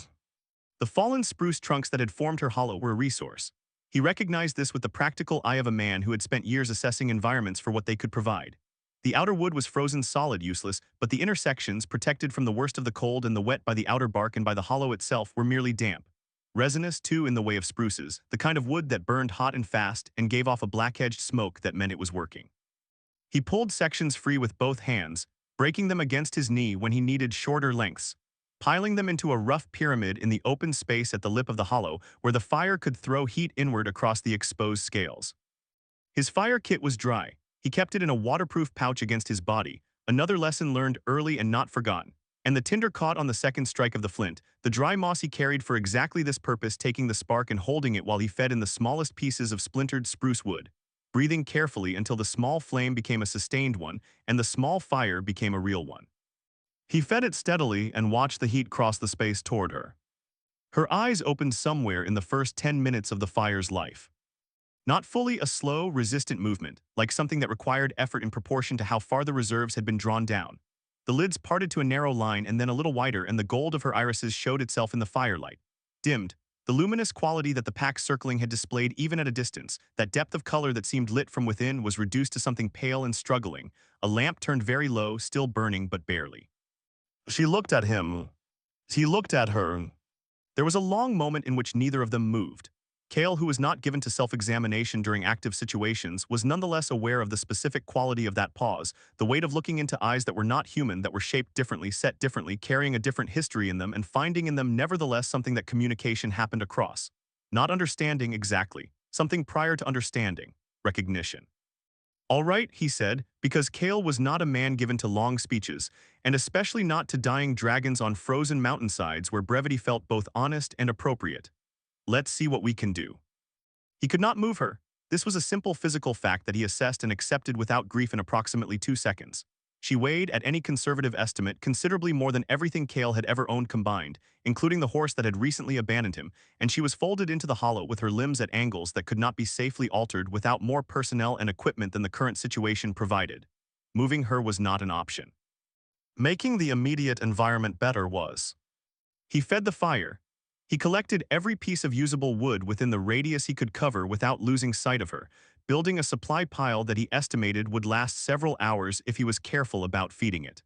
The fallen spruce trunks that had formed her hollow were a resource. He recognized this with the practical eye of a man who had spent years assessing environments for what they could provide. The outer wood was frozen solid, useless, but the inner sections, protected from the worst of the cold and the wet by the outer bark and by the hollow itself, were merely damp. Resinous, too, in the way of spruces, the kind of wood that burned hot and fast and gave off a black-edged smoke that meant it was working. He pulled sections free with both hands, breaking them against his knee when he needed shorter lengths, piling them into a rough pyramid in the open space at the lip of the hollow where the fire could throw heat inward across the exposed scales. His fire kit was dry. He kept it in a waterproof pouch against his body, another lesson learned early and not forgotten. And the tinder caught on the second strike of the flint, the dry moss he carried for exactly this purpose, taking the spark and holding it while he fed in the smallest pieces of splintered spruce wood, breathing carefully until the small flame became a sustained one and the small fire became a real one. He fed it steadily and watched the heat cross the space toward her. Her eyes opened somewhere in the first 10 minutes of the fire's life. Not fully a slow, resistant movement, like something that required effort in proportion to how far the reserves had been drawn down. The lids parted to a narrow line and then a little wider, and the gold of her irises showed itself in the firelight. Dimmed, the luminous quality that the pack circling had displayed even at a distance, that depth of color that seemed lit from within, was reduced to something pale and struggling, a lamp turned very low, still burning but barely. She looked at him. He looked at her. There was a long moment in which neither of them moved. Kale, who was not given to self-examination during active situations, was nonetheless aware of the specific quality of that pause, the weight of looking into eyes that were not human, that were shaped differently, set differently, carrying a different history in them, and finding in them nevertheless something that communication happened across. Not understanding exactly, something prior to understanding, recognition. All right, he said, because Kale was not a man given to long speeches, and especially not to dying dragons on frozen mountainsides where brevity felt both honest and appropriate. Let's see what we can do. He could not move her. This was a simple physical fact that he assessed and accepted without grief in approximately 2 seconds. She weighed, at any conservative estimate, considerably more than everything Kale had ever owned combined, including the horse that had recently abandoned him, and she was folded into the hollow with her limbs at angles that could not be safely altered without more personnel and equipment than the current situation provided. Moving her was not an option. Making the immediate environment better was. He fed the fire. He collected every piece of usable wood within the radius he could cover without losing sight of her, building a supply pile that he estimated would last several hours if he was careful about feeding it.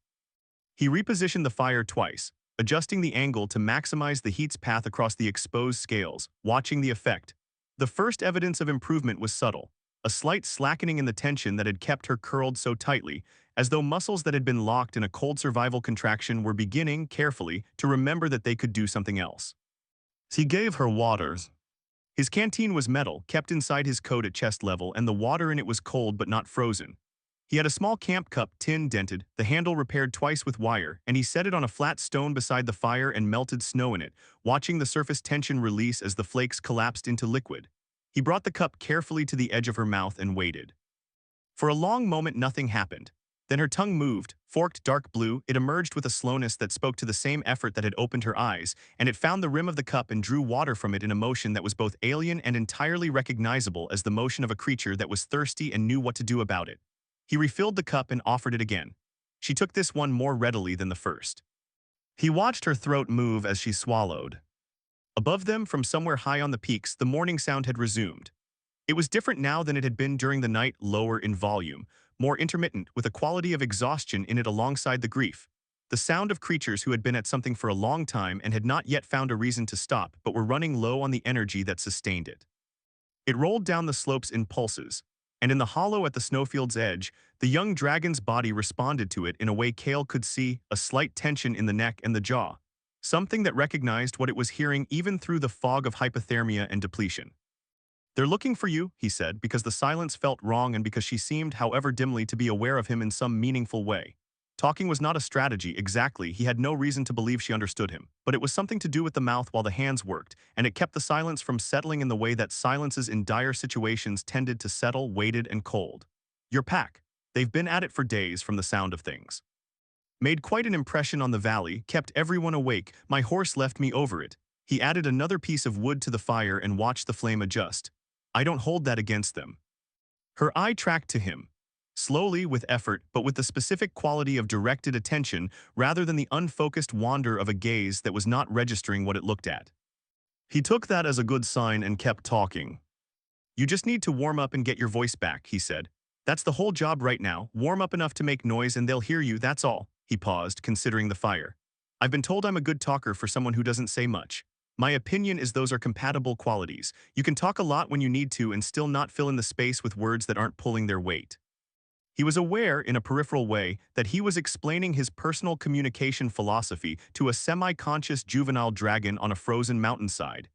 He repositioned the fire twice, adjusting the angle to maximize the heat's path across the exposed scales, watching the effect. The first evidence of improvement was subtle, a slight slackening in the tension that had kept her curled so tightly, as though muscles that had been locked in a cold survival contraction were beginning, carefully, to remember that they could do something else. He gave her water. His canteen was metal, kept inside his coat at chest level, and the water in it was cold but not frozen. He had a small camp cup, tin dented, the handle repaired twice with wire, and he set it on a flat stone beside the fire and melted snow in it, watching the surface tension release as the flakes collapsed into liquid. He brought the cup carefully to the edge of her mouth and waited. For a long moment nothing happened. Then her tongue moved, forked dark blue. It emerged with a slowness that spoke to the same effort that had opened her eyes, and it found the rim of the cup and drew water from it in a motion that was both alien and entirely recognizable as the motion of a creature that was thirsty and knew what to do about it. He refilled the cup and offered it again. She took this one more readily than the first. He watched her throat move as she swallowed. Above them, from somewhere high on the peaks, the morning sound had resumed. It was different now than it had been during the night, lower in volume, more intermittent, with a quality of exhaustion in it alongside the grief. The sound of creatures who had been at something for a long time and had not yet found a reason to stop, but were running low on the energy that sustained it. It rolled down the slopes in pulses, and in the hollow at the snowfield's edge, the young dragon's body responded to it in a way Kale could see, a slight tension in the neck and the jaw. Something that recognized what it was hearing even through the fog of hypothermia and depletion. "They're looking for you," he said, because the silence felt wrong and because she seemed, however dimly, to be aware of him in some meaningful way. Talking was not a strategy, exactly. He had no reason to believe she understood him, but it was something to do with the mouth while the hands worked, and it kept the silence from settling in the way that silences in dire situations tended to settle, weighted and cold. "Your pack. They've been at it for days, from the sound of things. Made quite an impression on the valley, kept everyone awake. My horse left me over it." He added another piece of wood to the fire and watched the flame adjust. "I don't hold that against them." Her eye tracked to him. Slowly, with effort, but with the specific quality of directed attention rather than the unfocused wander of a gaze that was not registering what it looked at. He took that as a good sign and kept talking. "You just need to warm up and get your voice back," he said. "That's the whole job right now. Warm up enough to make noise and they'll hear you, that's all." He paused, considering the fire. "I've been told I'm a good talker for someone who doesn't say much. My opinion is those are compatible qualities. You can talk a lot when you need to and still not fill in the space with words that aren't pulling their weight." He was aware, in a peripheral way, that he was explaining his personal communication philosophy to a semi-conscious juvenile dragon on a frozen mountainside,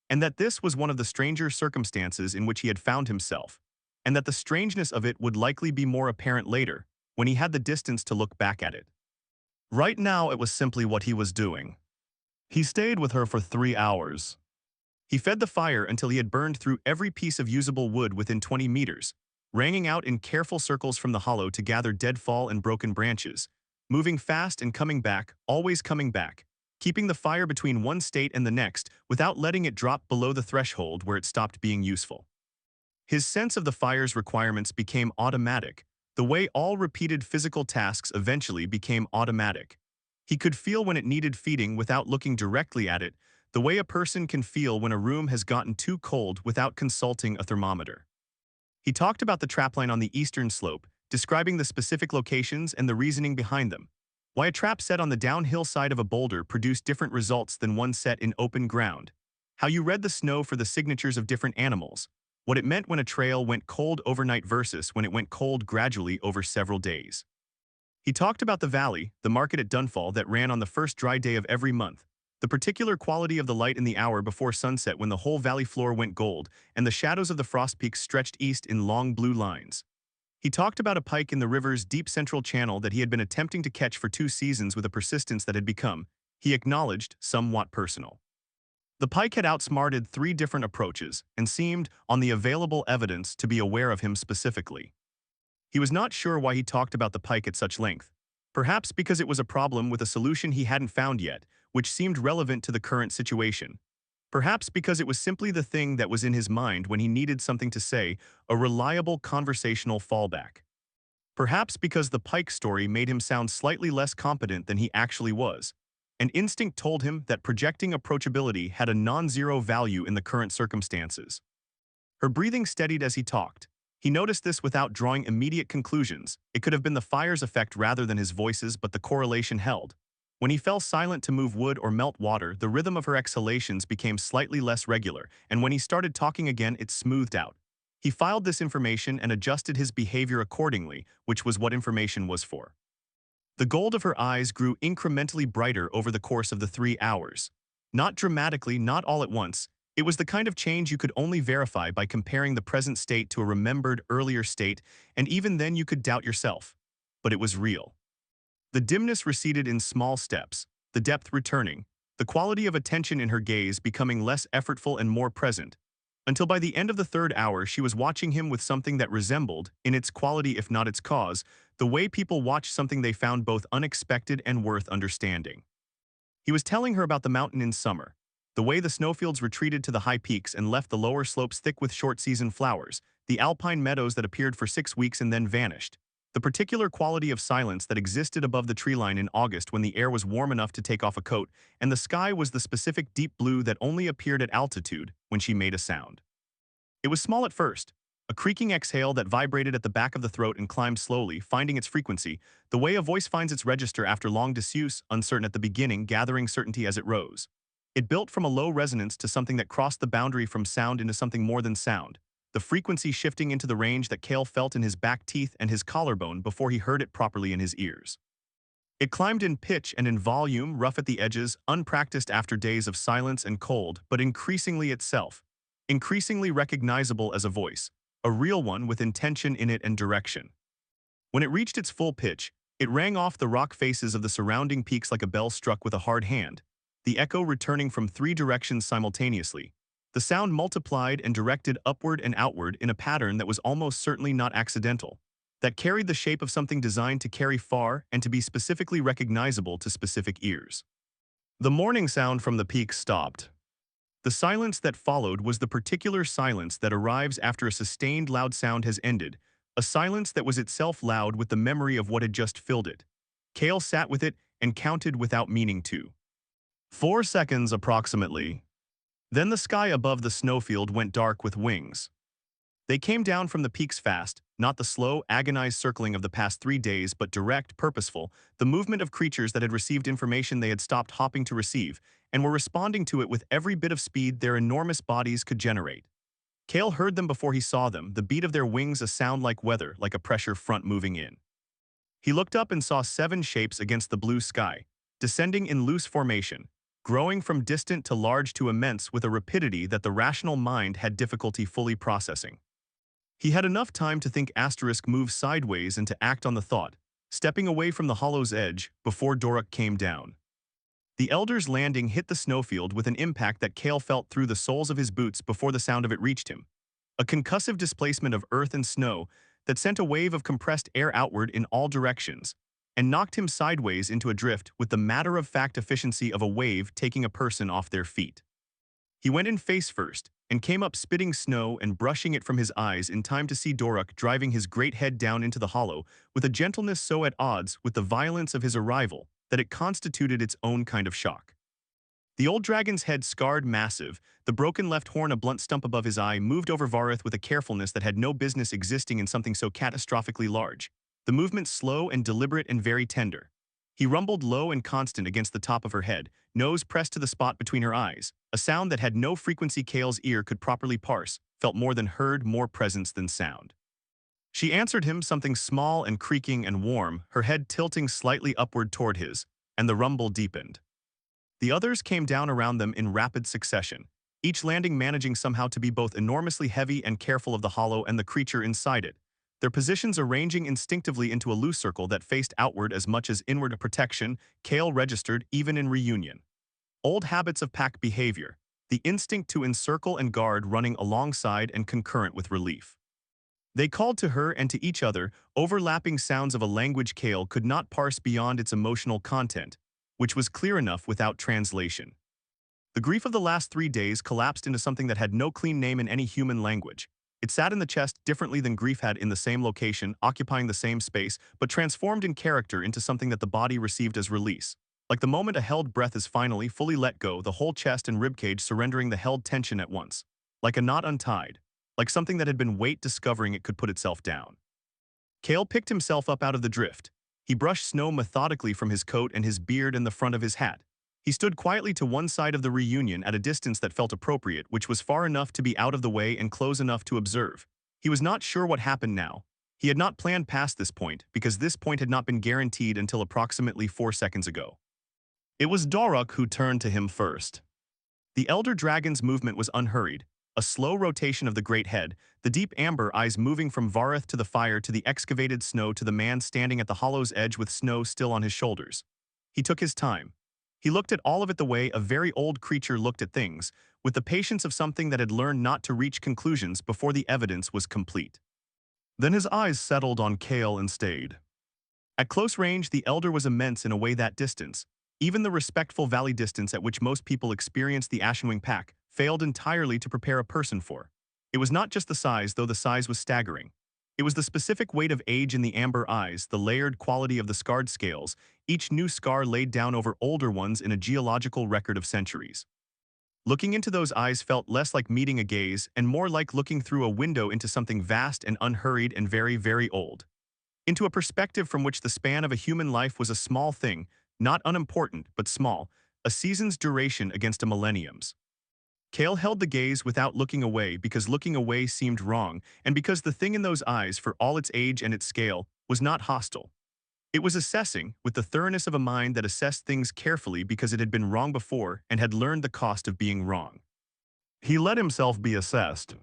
and that this was one of the stranger circumstances in which he had found himself, and that the strangeness of it would likely be more apparent later, when he had the distance to look back at it. Right now, it was simply what he was doing. He stayed with her for 3 hours. He fed the fire until he had burned through every piece of usable wood within 20 meters, ranging out in careful circles from the hollow to gather deadfall and broken branches, moving fast and coming back, always coming back, keeping the fire between one state and the next without letting it drop below the threshold where it stopped being useful. His sense of the fire's requirements became automatic, the way all repeated physical tasks eventually became automatic. He could feel when it needed feeding without looking directly at it, the way a person can feel when a room has gotten too cold without consulting a thermometer. He talked about the trapline on the eastern slope, describing the specific locations and the reasoning behind them. Why a trap set on the downhill side of a boulder produced different results than one set in open ground. How you read the snow for the signatures of different animals. What it meant when a trail went cold overnight versus when it went cold gradually over several days. He talked about the valley, the market at Dunfall that ran on the first dry day of every month, the particular quality of the light in the hour before sunset when the whole valley floor went gold, and the shadows of the frost peaks stretched east in long blue lines. He talked about a pike in the river's deep central channel that he had been attempting to catch for 2 seasons with a persistence that had become, he acknowledged, somewhat personal. The pike had outsmarted 3 different approaches and seemed, on the available evidence, to be aware of him specifically. He was not sure why he talked about the pike at such length. Perhaps because it was a problem with a solution he hadn't found yet, which seemed relevant to the current situation. Perhaps because it was simply the thing that was in his mind when he needed something to say, a reliable conversational fallback. Perhaps because the pike story made him sound slightly less competent than he actually was. An instinct told him that projecting approachability had a non-zero value in the current circumstances. Her breathing steadied as he talked. He noticed this without drawing immediate conclusions. It could have been the fire's effect rather than his voices, but the correlation held. When he fell silent to move wood or melt water, the rhythm of her exhalations became slightly less regular, and when he started talking again, it smoothed out. He filed this information and adjusted his behavior accordingly, which was what information was for. The gold of her eyes grew incrementally brighter over the course of the 3 hours. Not dramatically, not all at once. It was the kind of change you could only verify by comparing the present state to a remembered earlier state, and even then you could doubt yourself. But it was real. The dimness receded in small steps, the depth returning, the quality of attention in her gaze becoming less effortful and more present, until by the end of the 3rd hour she was watching him with something that resembled, in its quality if not its cause, the way people watch something they found both unexpected and worth understanding. He was telling her about the mountain in summer, the way the snowfields retreated to the high peaks and left the lower slopes thick with short-season flowers, the alpine meadows that appeared for 6 weeks and then vanished, the particular quality of silence that existed above the tree line in August when the air was warm enough to take off a coat, and the sky was the specific deep blue that only appeared at altitude when she made a sound. It was small at first, a creaking exhale that vibrated at the back of the throat and climbed slowly, finding its frequency, the way a voice finds its register after long disuse, uncertain at the beginning, gathering certainty as it rose. It built from a low resonance to something that crossed the boundary from sound into something more than sound, the frequency shifting into the range that Cale felt in his back teeth and his collarbone before he heard it properly in his ears. It climbed in pitch and in volume, rough at the edges, unpracticed after days of silence and cold, but increasingly itself, increasingly recognizable as a voice, a real one with intention in it and direction. When it reached its full pitch, it rang off the rock faces of the surrounding peaks like a bell struck with a hard hand, the echo returning from 3 directions simultaneously. The sound multiplied and directed upward and outward in a pattern that was almost certainly not accidental, that carried the shape of something designed to carry far and to be specifically recognizable to specific ears. The mourning sound from the peaks stopped. The silence that followed was the particular silence that arrives after a sustained loud sound has ended, a silence that was itself loud with the memory of what had just filled it. Cale sat with it and counted without meaning to. 4 seconds approximately. Then the sky above the snowfield went dark with wings. They came down from the peaks fast, not the slow, agonized circling of the past 3 days, but direct, purposeful, the movement of creatures that had received information they had stopped hopping to receive, and were responding to it with every bit of speed their enormous bodies could generate. Cale heard them before he saw them, the beat of their wings a sound like weather, like a pressure front moving in. He looked up and saw 7 shapes against the blue sky, descending in loose formation, growing from distant to large to immense with a rapidity that the rational mind had difficulty fully processing. He had enough time to think * move sideways and to act on the thought, stepping away from the hollow's edge before Doruk came down. The Elder's landing hit the snowfield with an impact that Cale felt through the soles of his boots before the sound of it reached him. A concussive displacement of earth and snow that sent a wave of compressed air outward in all directions, and knocked him sideways into a drift with the matter-of-fact efficiency of a wave taking a person off their feet. He went in face first, and came up spitting snow and brushing it from his eyes in time to see Doruk driving his great head down into the hollow with a gentleness so at odds with the violence of his arrival that it constituted its own kind of shock. The old dragon's head scarred massive, the broken left horn a blunt stump above his eye moved over Vareth with a carefulness that had no business existing in something so catastrophically large, the movement slow and deliberate and very tender. He rumbled low and constant against the top of her head, nose pressed to the spot between her eyes, a sound that had no frequency Kale's ear could properly parse, felt more than heard, more presence than sound. She answered him something small and creaking and warm, her head tilting slightly upward toward his, and the rumble deepened. The others came down around them in rapid succession, each landing managing somehow to be both enormously heavy and careful of the hollow and the creature inside it, their positions arranging instinctively into a loose circle that faced outward as much as inward a protection Kale registered even in reunion. Old habits of pack behavior, the instinct to encircle and guard running alongside and concurrent with relief. They called to her and to each other, overlapping sounds of a language Kale could not parse beyond its emotional content, which was clear enough without translation. The grief of the last 3 days collapsed into something that had no clean name in any human language. It sat in the chest differently than grief had in the same location, occupying the same space, but transformed in character into something that the body received as release. Like the moment a held breath is finally fully let go, the whole chest and ribcage surrendering the held tension at once. Like a knot untied. Like something that had been weight discovering it could put itself down. Kale picked himself up out of the drift. He brushed snow methodically from his coat and his beard and the front of his hat. He stood quietly to one side of the reunion at a distance that felt appropriate, which was far enough to be out of the way and close enough to observe. He was not sure what happened now. He had not planned past this point, because this point had not been guaranteed until approximately 4 seconds ago. It was Doruk who turned to him first. The elder dragon's movement was unhurried, a slow rotation of the great head, the deep amber eyes moving from Vareth to the fire to the excavated snow to the man standing at the hollow's edge with snow still on his shoulders. He took his time. He looked at all of it the way a very old creature looked at things, with the patience of something that had learned not to reach conclusions before the evidence was complete. Then his eyes settled on Kale and stayed. At close range, the elder was immense in a way that distance, even the respectful valley distance at which most people experienced the Ashenwing pack, failed entirely to prepare a person for. It was not just the size, though the size was staggering. It was the specific weight of age in the amber eyes, the layered quality of the scarred scales, each new scar laid down over older ones in a geological record of centuries. Looking into those eyes felt less like meeting a gaze and more like looking through a window into something vast and unhurried and very, very old. Into a perspective from which the span of a human life was a small thing, not unimportant, but small, a season's duration against a millennium's. Kale held the gaze without looking away because looking away seemed wrong, and because the thing in those eyes, for all its age and its scale, was not hostile. It was assessing, with the thoroughness of a mind that assessed things carefully because it had been wrong before and had learned the cost of being wrong. He let himself be assessed.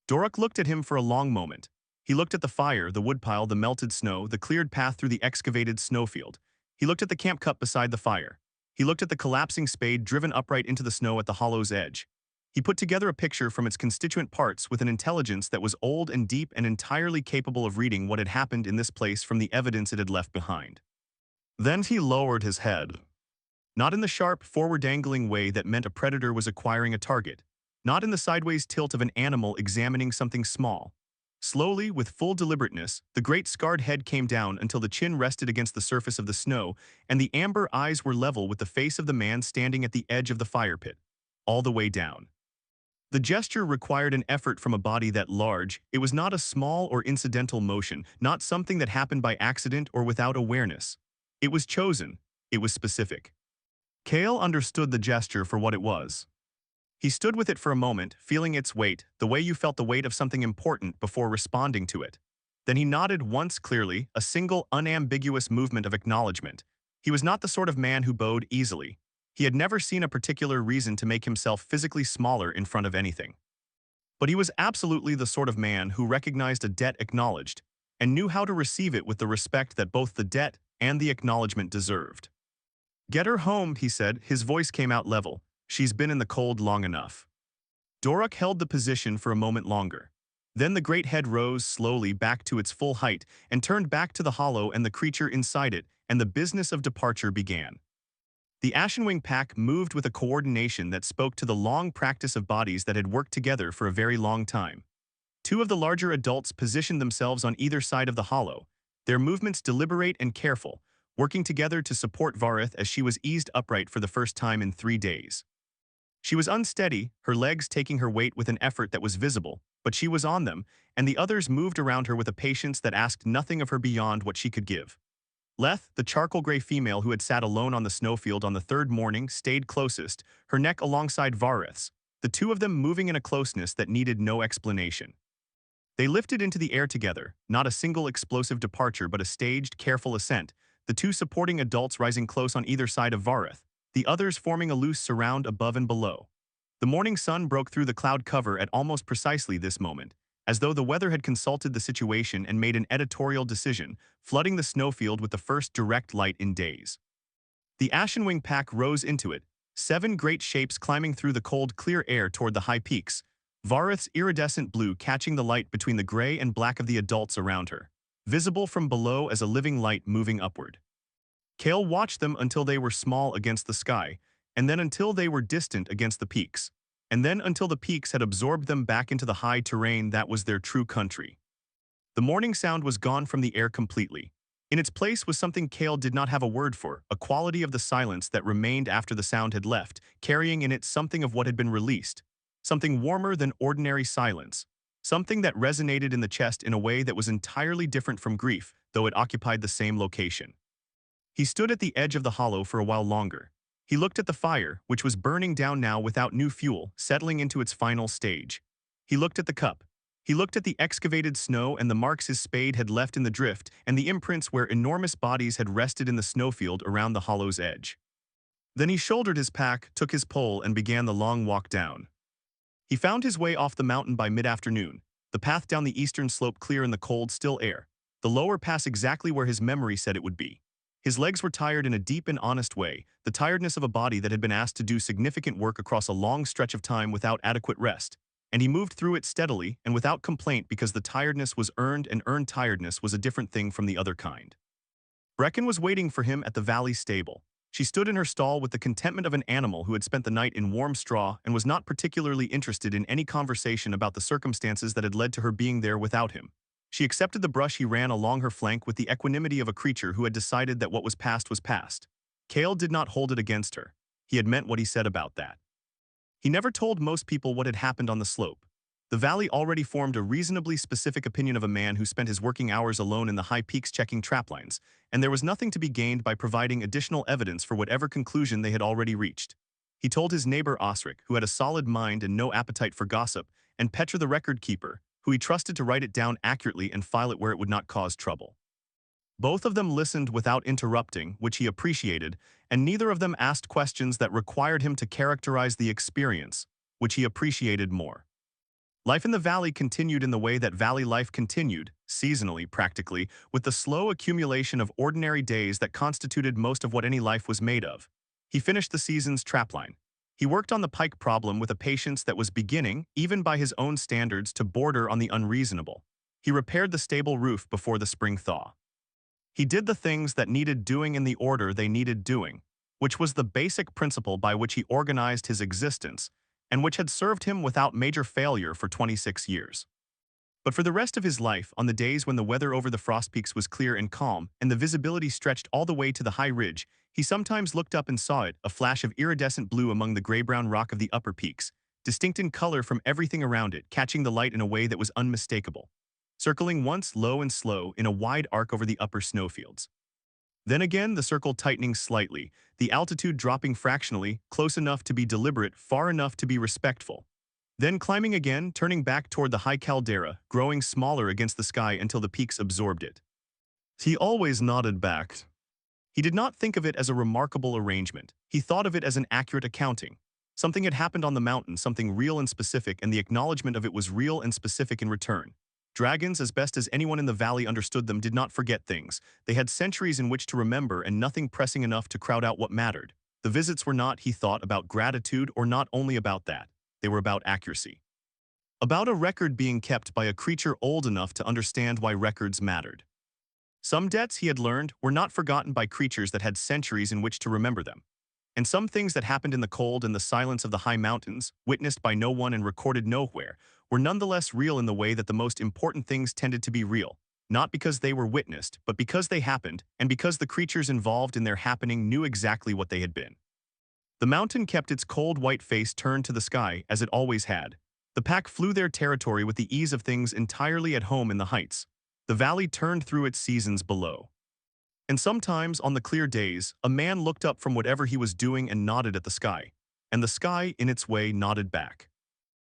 Doruk looked at him for a long moment. He looked at the fire, the woodpile, the melted snow, the cleared path through the excavated snowfield. He looked at the camp cup beside the fire. He looked at the collapsing spade driven upright into the snow at the hollow's edge. He put together a picture from its constituent parts with an intelligence that was old and deep and entirely capable of reading what had happened in this place from the evidence it had left behind. Then he lowered his head. Not in the sharp, forward-dangling way that meant a predator was acquiring a target. Not in the sideways tilt of an animal examining something small. Slowly, with full deliberateness, the great scarred head came down until the chin rested against the surface of the snow, and the amber eyes were level with the face of the man standing at the edge of the fire pit, all the way down. The gesture required an effort from a body that large. It was not a small or incidental motion, not something that happened by accident or without awareness. It was chosen. It was specific. Kale understood the gesture for what it was. He stood with it for a moment, feeling its weight, the way you felt the weight of something important before responding to it. Then he nodded once clearly, a single unambiguous movement of acknowledgement. He was not the sort of man who bowed easily. He had never seen a particular reason to make himself physically smaller in front of anything. But he was absolutely the sort of man who recognized a debt acknowledged, and knew how to receive it with the respect that both the debt and the acknowledgement deserved. "Get her home," he said, his voice came out level. "She's been in the cold long enough." Doruk held the position for a moment longer. Then the great head rose slowly back to its full height and turned back to the hollow and the creature inside it, and the business of departure began. The Ashenwing pack moved with a coordination that spoke to the long practice of bodies that had worked together for a very long time. Two of the larger adults positioned themselves on either side of the hollow, their movements deliberate and careful, working together to support Varith as she was eased upright for the first time in 3 days. She was unsteady, her legs taking her weight with an effort that was visible, but she was on them, and the others moved around her with a patience that asked nothing of her beyond what she could give. Leth, the charcoal-gray female who had sat alone on the snowfield on the third morning, stayed closest, her neck alongside Varith's, the two of them moving in a closeness that needed no explanation. They lifted into the air together, not a single explosive departure but a staged, careful ascent, the two supporting adults rising close on either side of Varith, the others forming a loose surround above and below. The morning sun broke through the cloud cover at almost precisely this moment, as though the weather had consulted the situation and made an editorial decision, flooding the snowfield with the first direct light in days. The Ashenwing pack rose into it, 7 great shapes climbing through the cold, clear air toward the high peaks, Varith's iridescent blue catching the light between the gray and black of the adults around her, visible from below as a living light moving upward. Kale watched them until they were small against the sky, and then until they were distant against the peaks, and then until the peaks had absorbed them back into the high terrain that was their true country. The morning sound was gone from the air completely. In its place was something Kale did not have a word for, a quality of the silence that remained after the sound had left, carrying in it something of what had been released. Something warmer than ordinary silence. Something that resonated in the chest in a way that was entirely different from grief, though it occupied the same location. He stood at the edge of the hollow for a while longer. He looked at the fire, which was burning down now without new fuel, settling into its final stage. He looked at the cup. He looked at the excavated snow and the marks his spade had left in the drift and the imprints where enormous bodies had rested in the snowfield around the hollow's edge. Then he shouldered his pack, took his pole, and began the long walk down. He found his way off the mountain by mid-afternoon, the path down the eastern slope clear in the cold, still air, the lower pass exactly where his memory said it would be. His legs were tired in a deep and honest way, the tiredness of a body that had been asked to do significant work across a long stretch of time without adequate rest, and he moved through it steadily and without complaint because the tiredness was earned and earned tiredness was a different thing from the other kind. Brecken was waiting for him at the valley stable. She stood in her stall with the contentment of an animal who had spent the night in warm straw and was not particularly interested in any conversation about the circumstances that had led to her being there without him. She accepted the brush he ran along her flank with the equanimity of a creature who had decided that what was past was past. Kale did not hold it against her. He had meant what he said about that. He never told most people what had happened on the slope. The valley already formed a reasonably specific opinion of a man who spent his working hours alone in the high peaks checking traplines, and there was nothing to be gained by providing additional evidence for whatever conclusion they had already reached. He told his neighbor Osric, who had a solid mind and no appetite for gossip, and Petra the record keeper, who he trusted to write it down accurately and file it where it would not cause trouble. Both of them listened without interrupting, which he appreciated, and neither of them asked questions that required him to characterize the experience, which he appreciated more. Life in the valley continued in the way that valley life continued, seasonally practically, with the slow accumulation of ordinary days that constituted most of what any life was made of. He finished the season's trapline. He worked on the pike problem with a patience that was beginning, even by his own standards, to border on the unreasonable. He repaired the stable roof before the spring thaw. He did the things that needed doing in the order they needed doing, which was the basic principle by which he organized his existence, and which had served him without major failure for 26 years. But for the rest of his life, on the days when the weather over the frost peaks was clear and calm, and the visibility stretched all the way to the high ridge, he sometimes looked up and saw it, a flash of iridescent blue among the gray-brown rock of the upper peaks, distinct in color from everything around it, catching the light in a way that was unmistakable, circling once low and slow in a wide arc over the upper snowfields. Then again the circle tightening slightly, the altitude dropping fractionally, close enough to be deliberate, far enough to be respectful. Then climbing again, turning back toward the high caldera, growing smaller against the sky until the peaks absorbed it. He always nodded back. He did not think of it as a remarkable arrangement. He thought of it as an accurate accounting. Something had happened on the mountain, something real and specific, and the acknowledgement of it was real and specific in return. Dragons, as best as anyone in the valley understood them, did not forget things. They had centuries in which to remember and nothing pressing enough to crowd out what mattered. The visits were not, he thought, about gratitude or not only about that. They were about accuracy. About a record being kept by a creature old enough to understand why records mattered. Some debts, he had learned, were not forgotten by creatures that had centuries in which to remember them. And some things that happened in the cold and the silence of the high mountains, witnessed by no one and recorded nowhere, were nonetheless real in the way that the most important things tended to be real, not because they were witnessed, but because they happened, and because the creatures involved in their happening knew exactly what they had been. The mountain kept its cold white face turned to the sky, as it always had. The pack flew their territory with the ease of things entirely at home in the heights. The valley turned through its seasons below. And sometimes, on the clear days, a man looked up from whatever he was doing and nodded at the sky. And the sky, in its way, nodded back.